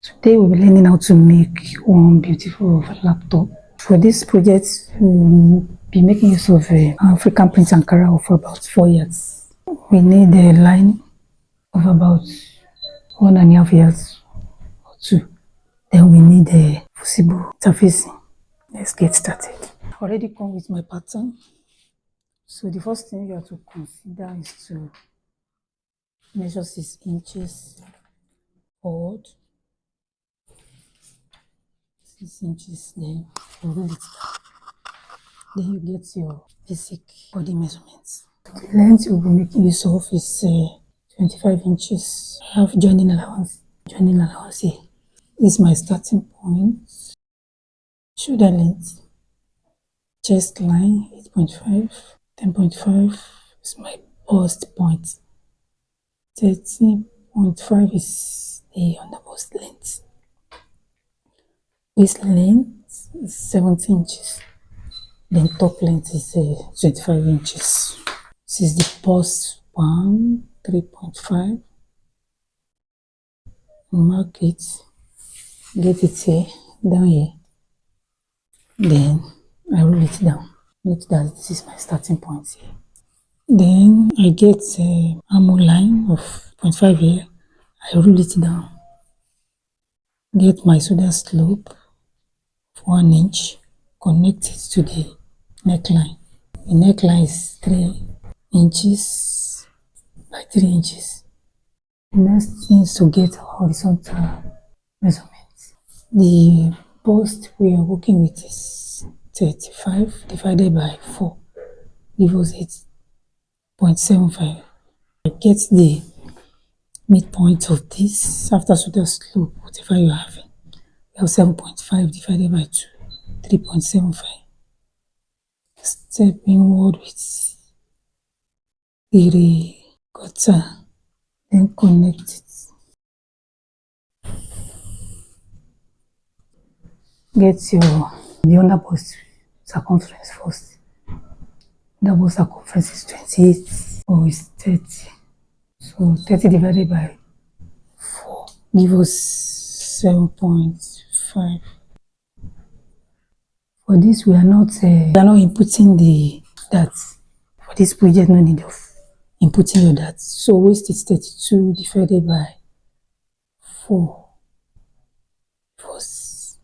Today we'll be learning how to make one beautiful overlap top. For this project, we'll be making use of African print Ankara of about 4 yards. We need a line of about 1.5 yards or 2. Then we need a fusible interfacing. Let's get started. I already come with my pattern. So the first thing you have to consider is to measure 6 inches forward. 6 inches, then you roll it down. Then you get your basic body measurements. The length you'll be making use of is 25 inches. I have joining allowance. Joining allowance here. This is my starting point. Shoulder length. Chest line 8.5. 10.5 is my bust point. 13.5 is the underbust length. Waist length is 17 inches. Then top length is 25 inches. This is the bust span 3.5. Mark it. Get it here, down here. Then I roll it down. Note that this is my starting point here. Then I get a armhole line of 0.5 here. I roll it down. Get my shoulder slope of 1 inch. Connect it to the neckline. The neckline is 3 inches by 3 inches. The next thing is to get horizontal measurements. The bust we are working with is 35 divided by 4. Give us 8.75. I get the midpoint of this after shoulder slope, whatever you have. We have 7.5 divided by 2, 3.75. Step inward with the cutter, then connect it. Get the underbust circumference first. Underbust circumference is 28 or is 30. So 30 divided by 4 give us 7.5. For this, we are not inputting the dots. For this project, no need of inputting your dots. So waist is 32 divided by 4 was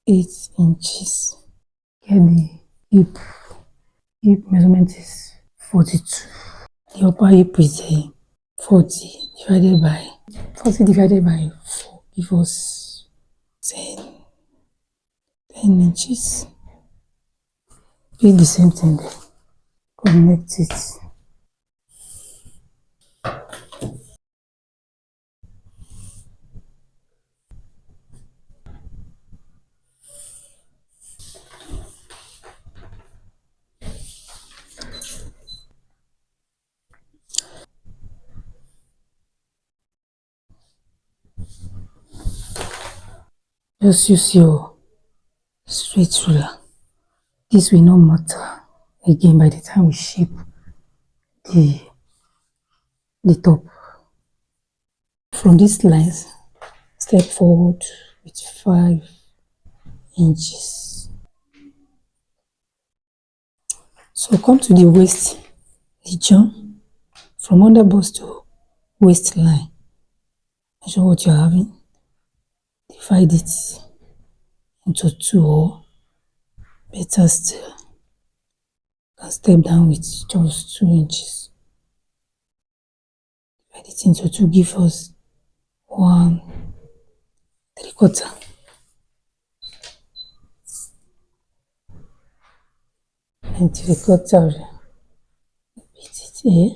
8 inches. Get the hip. Hip measurement is 42. The upper hip is 40 divided by 4 give us 10 inches. Do the same thing there. Connect it. Just use your straight ruler. This will not matter again by the time we shape the top. From these lines, step forward with 5 inches. So come to the waist region, from underbust to waistline. Measure what you're having. Divide it into 2, or better still, you can step down with just 2 inches. Divide it into 2, give us 1 3/4. And 3/4, repeat it here.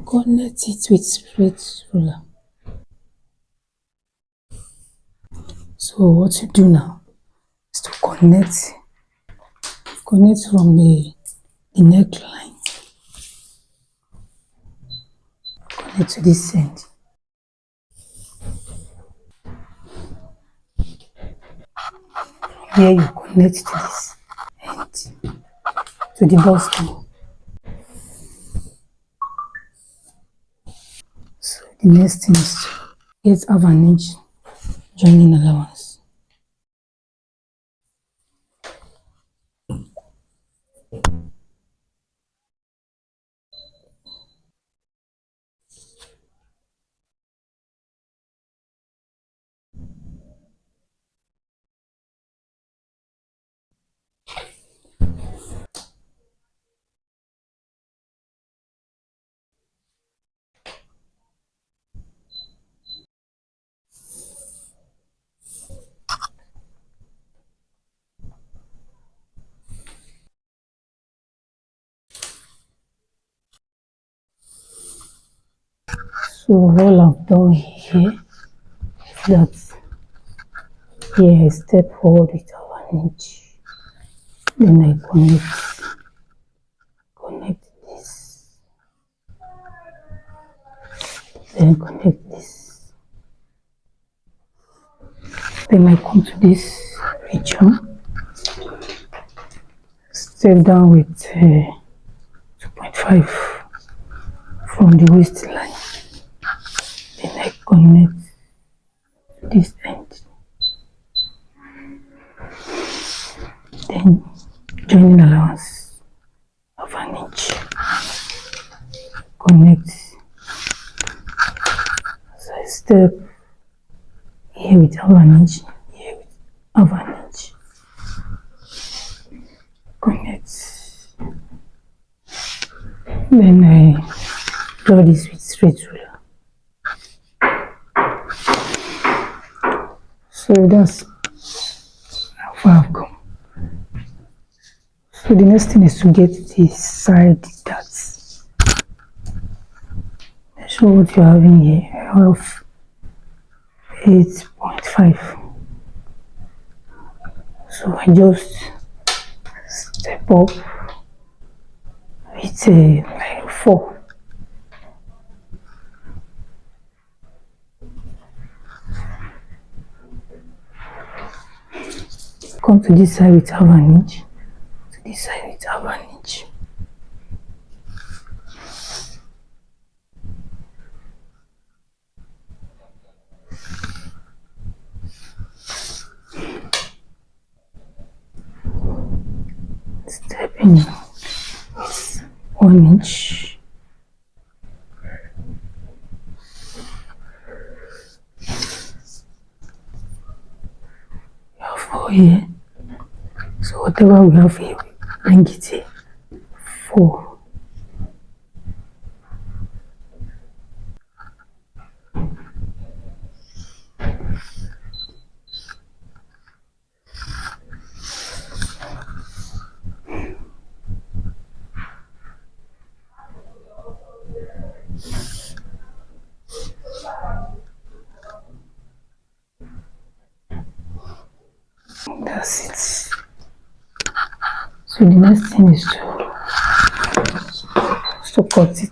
Connect it with straight ruler. So what you do now is to connect from the neckline. Connect to this end. Here you connect to this end. to the busting. So the next thing is to get half an inch joining allowance. So all I've done here is that here I step forward with half an inch, then I connect this, then connect this, then I come to this region, step down with 2.5 from the waistline, then I connect this end, then joining allowance of an inch, connect as I step here with half an inch, here with half an inch, connect, then I draw this with straight ruler. So that's how far I've come. So the next thing is to get the side darts. Measure what you're having here. I have 8.5. So I just step up with like 4. Come to this side with half an inch. To this side with half an inch. Step in with 1 inch. We have 4 here. So whatever we have here, we bring it here. 4. That's it. So the next thing is to cut it.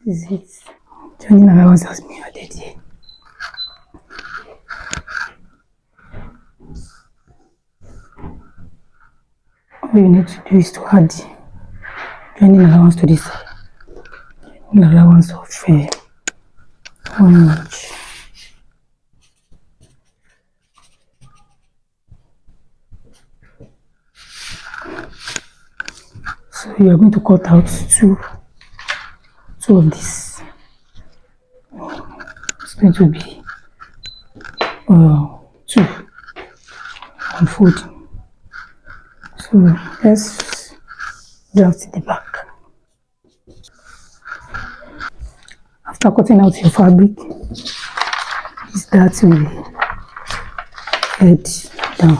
This is it. Joining allowance has been added here. All you need to do is to add joining allowance to this side. Joining allowance of 1 inch. So you are going to cut out two of this. It's going to be 2 unfolding. So let's draft the back. After cutting out your fabric, this dart will head down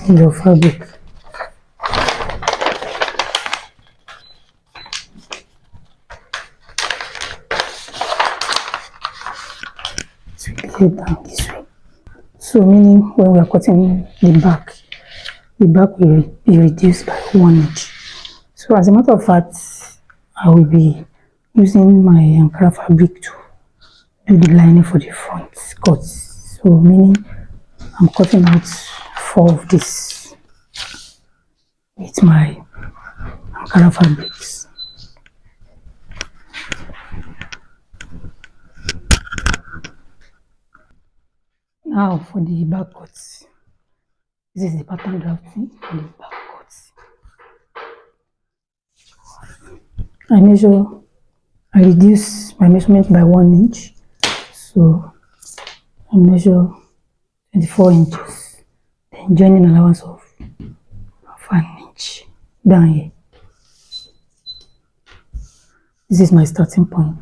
in your fabric. So head down this way. So meaning when we are cutting the back will be reduced by 1 inch. So as a matter of fact, I will be using my Ankara fabric to do the lining for the front cut. So meaning I'm cutting out 4 of this with my Ankara fabrics. Now for the back cuts. This is the pattern drafting for the back cuts. I reduce my measurement by 1 inch. So I measure 24 inches. Then joining allowance of 1 inch down here. This is my starting point.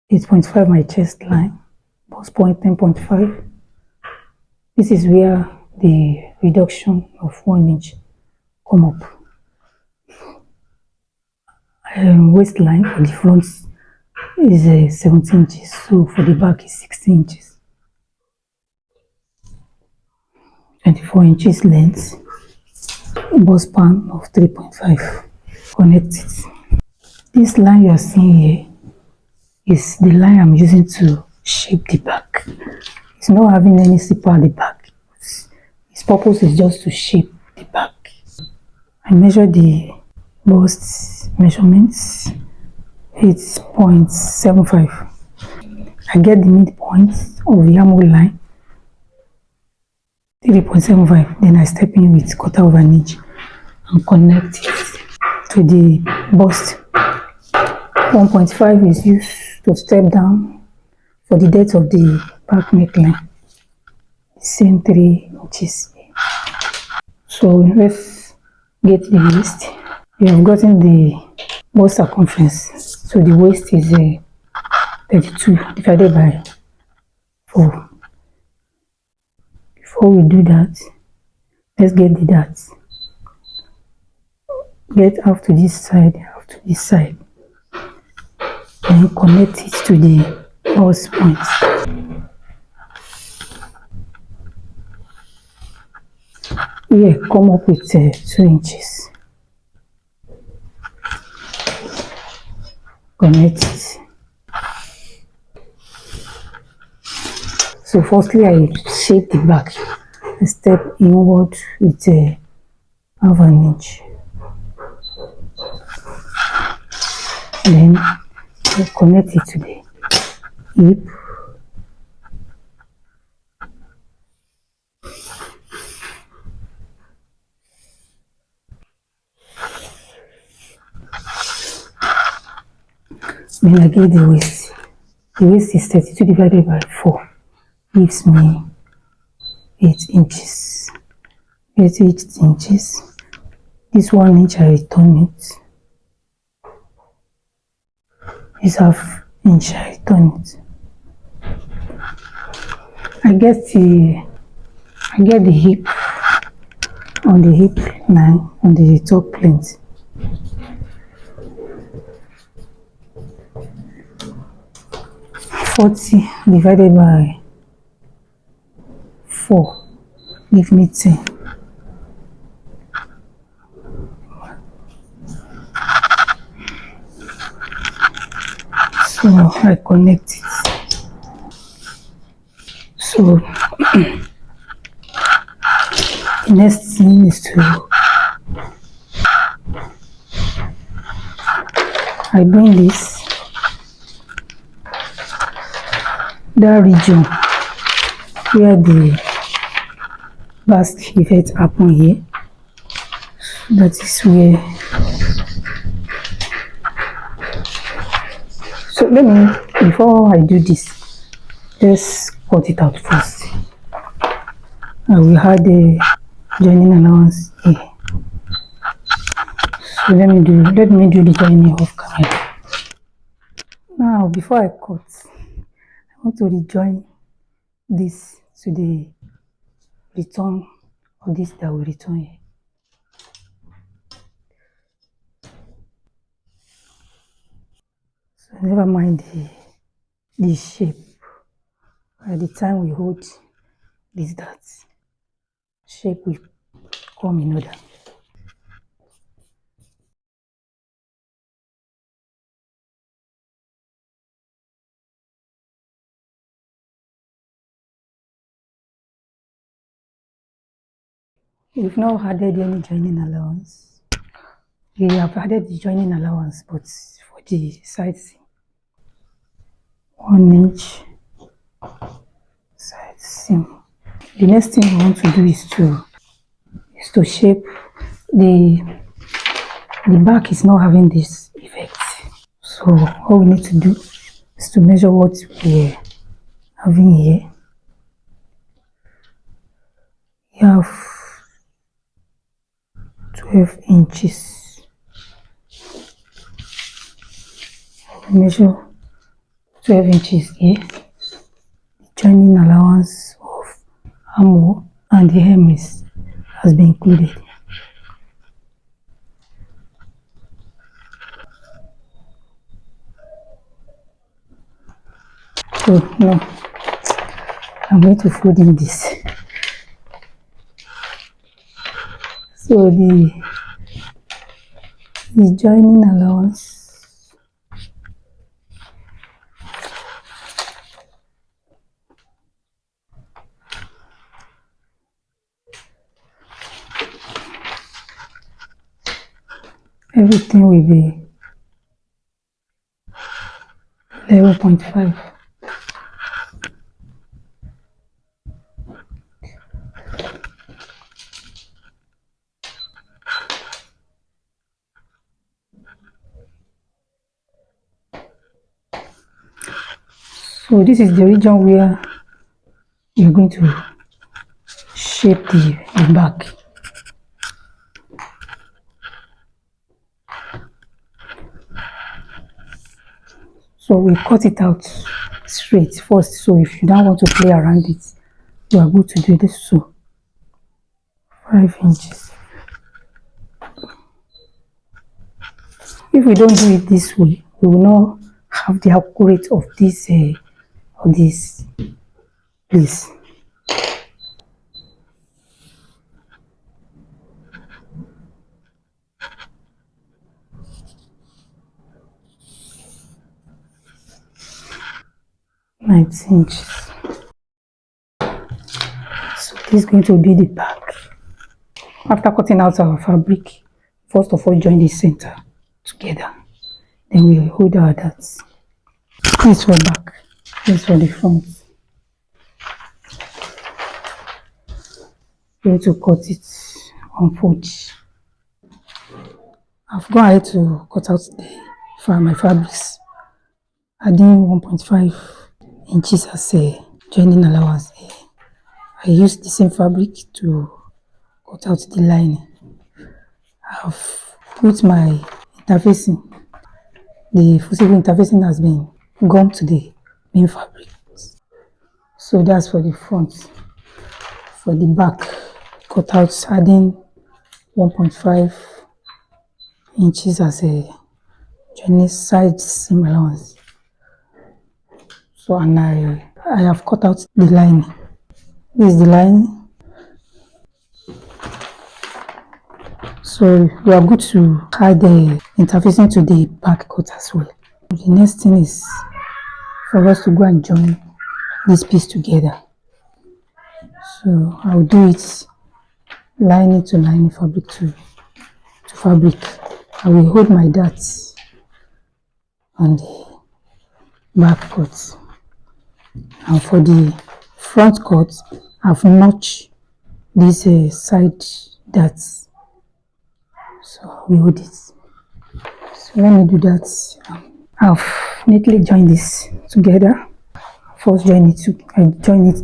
8.5 my chest line, bust point 10.5. This is where the reduction of 1 inch come up. Waistline for the front is 17 inches, so for the back is 16 inches. 24 inches length, bust span of 3.5. Connect it. This line you are seeing here is the line I'm using to shape the back. It's not having any zipper at the back. Its purpose is just to shape the back. I measure the bust measurements. It's 0.75. I get the midpoint of the armhole line, 3.75. Then I step in with 1/4 inch and connect it to the bust. 1.5 is used to step down for the depth of the back neckline. Same 3 inches. So let's get the waist. We have gotten the bust circumference. So the waist is 32 divided by 4. Before we do that, let's get the darts. Get half to this side, half to this side. Then connect it to the bust point. Here, come up with 2 inches. Connect it. So firstly, I shape the back. I step inward with 1/2 inch. Then I connect it to the hip. Then I get the waist. The waist is 32 divided by 4. Gives me 8 inches. Get 8 inches. This 1 inch I return it. This 1/2 inch I return it. I get the hip on the hip line on the top length. Forty divided by 4 give me 10. So I connect it. So the next thing is to I bring that region where the bust effect happen here. That is where. So let me, before I do this, just cut it out first. I will add the joining allowance here. So let me do the joining off camera. Now before I cut, I want to rejoin this to the return of this that will return here. So never mind the shape. By the time we hold this dart, shape will come in order. We've not added any joining allowance. We have added the joining allowance, but for the side seam, 1 inch side seam. The next thing we want to do is to shape the back is not having this effect. So all we need to do is to measure what we're having here. You have 12 inches. Measure 12 inches here. The joining allowance of armhole and the hem has been included. So now I'm going to fold in this. So the joining allowance, everything will be 11.5. So this is the region where you're going to shape the back. So we cut it out straight first. So if you don't want to play around it, you are going to do this. So 5 inches. If we don't do it this way, we will not have the accurate of this place. Inches. So this is going to be the back. After cutting out our fabric, first of all join the center together. Then we hold our darts. This for back, this for the front. Going to cut it on fold. I've gone ahead to cut out my fabrics, adding 1.5 inches as a joining allowance. I used the same fabric to cut out the lining. I've put my interfacing. The fusible interfacing has been gummed to the main fabric. So that's for the front. For the back, cut out adding 1.5 inches as a joining side seam allowance. So and I have cut out the lining. This is the lining. So we are good to add the interfacing to the back cut as well. The next thing is for us to go and join this piece together. So I'll do it lining to lining, fabric to fabric. I will hold my darts on the back cut. And for the front cut, I've notched this side darts. So we hold it. So let me do that. I've neatly joined this together. First join it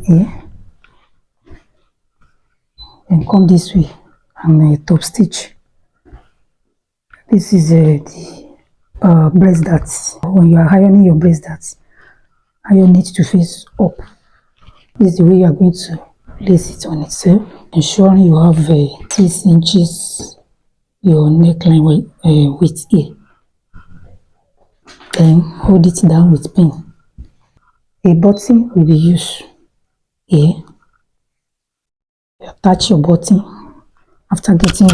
here, then come this way and top stitch. This is the breast darts. When you are ironing your breast darts, iron it to face up. This is the way you are going to place it on itself, ensuring you have 6 inches your neckline width here. Then hold it down with pin. A button will be used here. Attach your button after getting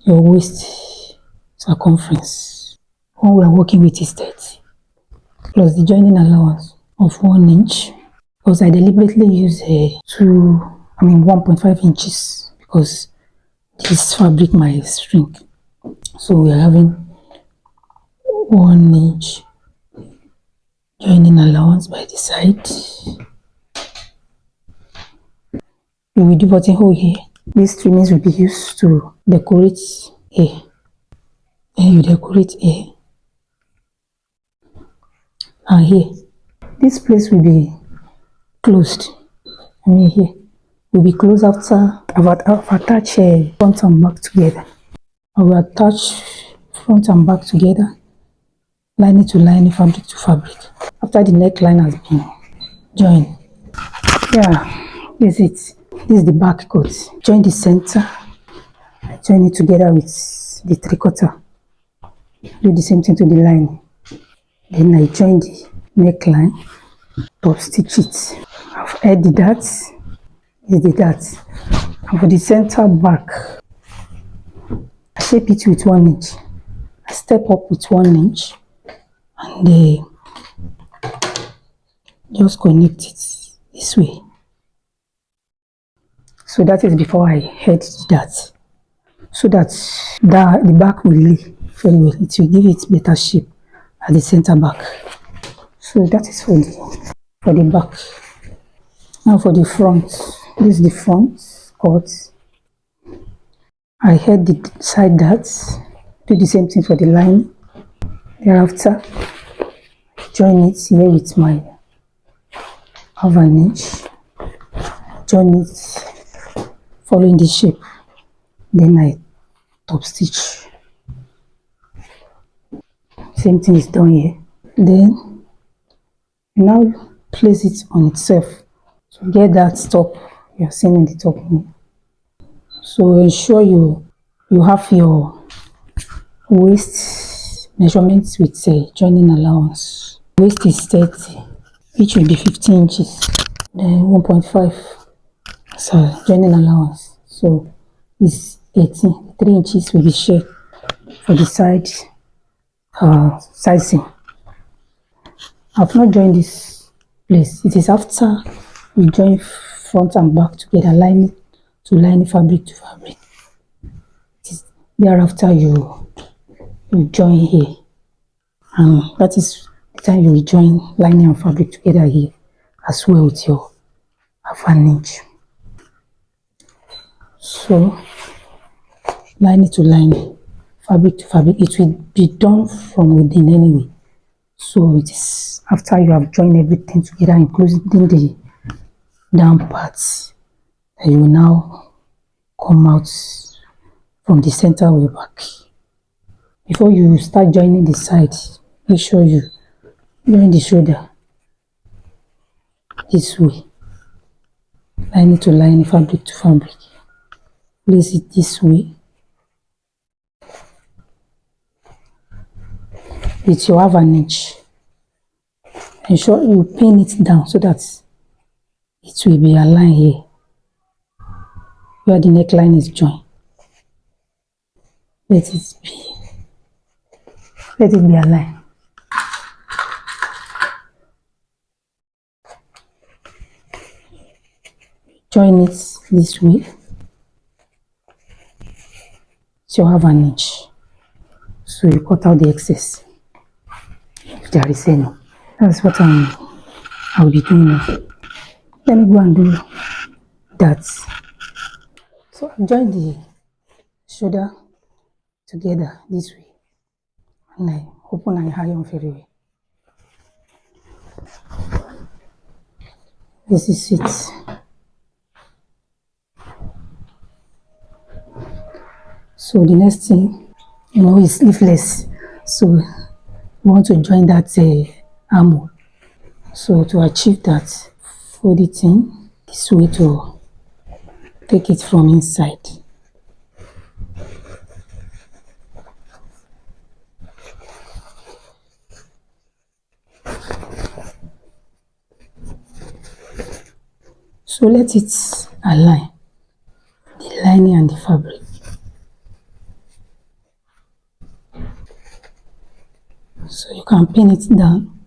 your waist circumference. What we are working with is 30 plus the joining allowance of 1 inch, because I deliberately use 1.5 inches because this fabric might shrink. So we are having 1 inch joining allowance by the side. We will do buttonhole here. These trimmings will be used to decorate here. Then you decorate here and here. This place will be closed. Here will be closed after I've attached front and back together. I will attach front and back together, lining to lining, fabric to fabric. After the neckline has been joined, this is it. This is the back coat. Join the center, join it together with the 3/4. Do the same thing to the line. Then I join the neckline, top stitch it. I've added the darts. Is the darts. And for the center back, I shape it with 1 inch. I step up with 1 inch and just connect it this way. So that is before I head that, so that the back will lay very well. It will give it better shape at the center back. So that is for the back. Now for the front, this is the front cut. I head the side darts, do the same thing for the line. Thereafter, join it here with my half an inch. Join it following the shape. Then I top stitch. Same thing is done here. Then now place it on itself to get that top you are seeing in the top here. So ensure you have your waist measurements with joining allowance. Waist is 30, which will be 15 inches. Then 1.5 so joining allowance. So it's 18. 3 inches will be shared for the side sizing. I've not joined this place. It is after we join front and back together, lining to lining, fabric to fabric. It is thereafter you join here, and that is the time you will join lining and fabric together here as well with your half an inch. So lining to lining, fabric to fabric, it will be done from within anyway. So it is after you have joined everything together, including the down parts, that you will now come out from the center way back. Before you start joining the side, make sure you join the shoulder this way, lining to lining, fabric to fabric. Place it this way with your half an inch. Ensure you pin it down so that it will be aligned here where the neckline is joined. Let it be aligned. Join it this way. So you have an inch. So you cut out the excess if there is any. That's what I'll be doing now. Let me go and do that. So join the shoulder together this way, and I open and iron very well. This is it. So the next thing, is sleeveless. So we want to join that armhole. So to achieve that, fold it in this way to take it from inside. So let it align the lining and the fabric. So you can pin it down.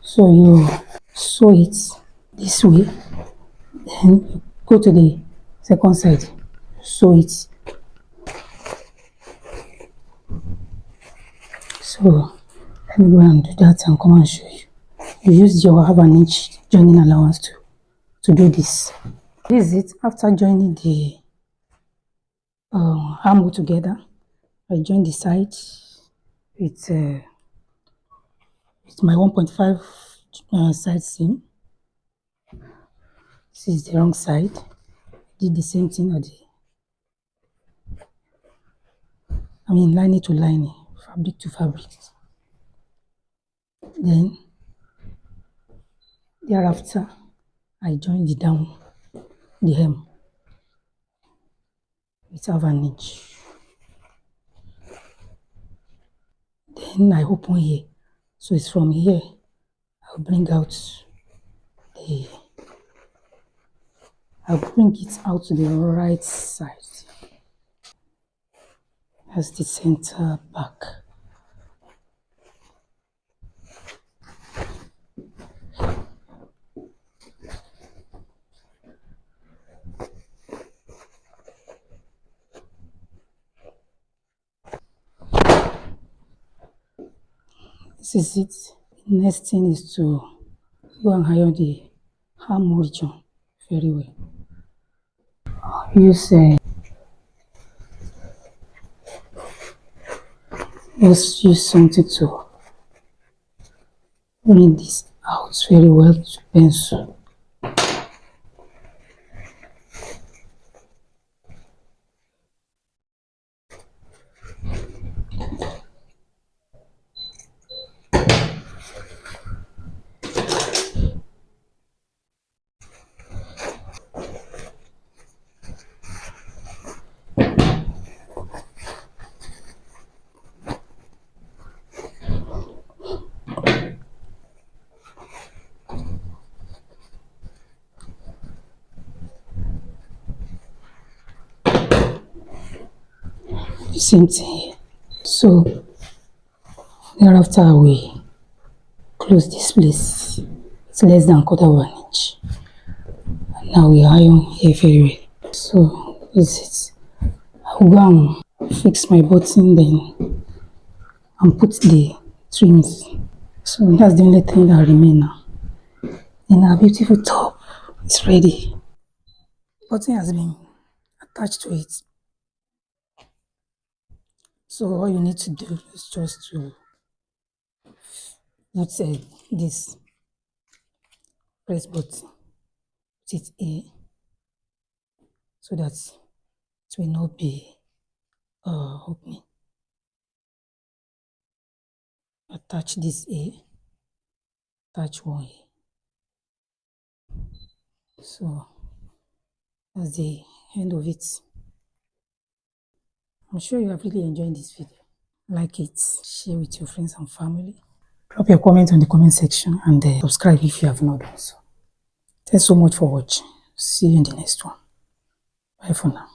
So you sew it this way, then you go to the second side, sew it. So let me go and do that and come and show you. You use your half an inch joining allowance to do this. This is it after joining the armhole together. I join the side with my 1.5 side seam. This is the wrong side. Did the same thing at the lining to lining, fabric to fabric. Then thereafter I join the down, the hem with half an inch. Then I open here, so it's from here I'll bring it out to the right side. That's the center back. This is it. The next thing is to go and iron the arm region very well. Just use something to bring this out very well to pencil. The same thing here. So thereafter we close this place. It's less than ¼ inch. And now we iron here very well. So this is it. I will go and fix my button then and put the trims. So that's the only thing that remains now. Then our beautiful top is ready. Button has been attached to it. So all you need to do is just to put this press button, put it here so that it will not be opening. Attach this here, attach one here. So that's the end of it. I'm sure you have really enjoyed this video. Like it, share with your friends and family. Drop your comment on the comment section and subscribe if you have not done so. Thanks so much for watching. See you in the next one. Bye for now.